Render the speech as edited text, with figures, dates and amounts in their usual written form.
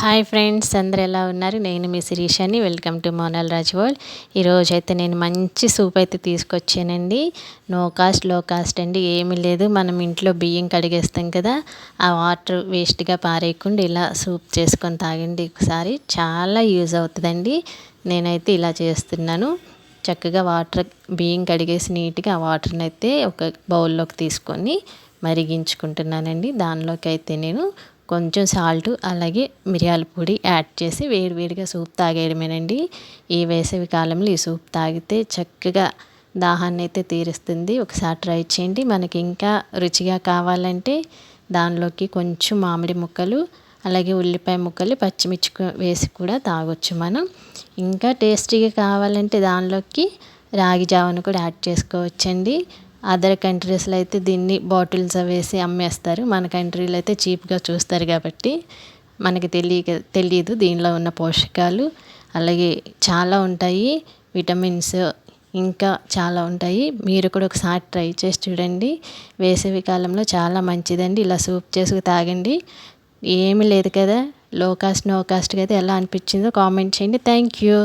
Hi friends, అందరు ఎలా ఉన్నారు? నేను మీ శిరీషని. Welcome to Monal Raj world. ఈరోజైతే నేను మంచి సూప్ అయితే తీసుకొచ్చానండి. నో కాస్ట్ లో కాస్ట్ అండి. ఏమీ లేదు, మనం ఇంట్లో బియ్యం కడిగేస్తాం కదా, ఆ వాటర్ వేస్ట్గా పారేయకుండా ఇలా సూప్ చేసుకొని తాగండి ఒకసారి. చాలా యూజ్ అవుతుందండి. నేనైతే ఇలా చేస్తున్నాను. చక్కగా బియ్యం కడిగేసి నీట్గా ఆ వాటర్ని అయితే ఒక బౌల్లోకి తీసుకొని మరిగించుకుంటున్నానండి. దానిలోకి అయితే నేను కొంచెం సాల్ట్ అలాగే మిరియాల పొడి యాడ్ చేసి వేడివేడిగా సూప్ తాగేయడమేనండి. ఈ వేసవి కాలంలో ఈ సూప్ తాగితే చక్కగా దాహాన్ని అయితే తీరుస్తుంది. ఒకసారి ట్రై చేయండి. మనకి ఇంకా రుచిగా కావాలంటే దానిలోకి కొంచెం మామిడి ముక్కలు అలాగే ఉల్లిపాయ ముక్కలు పచ్చిమిర్చి వేసి కూడా తాగొచ్చు మనం. ఇంకా టేస్టీగా కావాలంటే దానిలోకి రాగి జావను కూడా యాడ్ చేసుకోవచ్చండి. అదర్ కంట్రీస్లో అయితే దీన్ని బాటిల్స్ వేసి అమ్మేస్తారు. మన కంట్రీలో అయితే చీప్గా చూస్తారు కాబట్టి మనకి తెలియదు దీనిలో ఉన్న పోషకాలు. అలాగే చాలా ఉంటాయి, విటమిన్స్ ఇంకా చాలా ఉంటాయి. మీరు కూడా ఒకసారి ట్రై చేసి చూడండి. వేసవి కాలంలో చాలా మంచిదండి. ఇలా సూప్ చేసుకు తాగండి. ఏమీ లేదు కదా, లో కాస్ట్ నో కాస్ట్గా అయితే ఎలా అనిపించిందో కామెంట్ చేయండి. Thank you.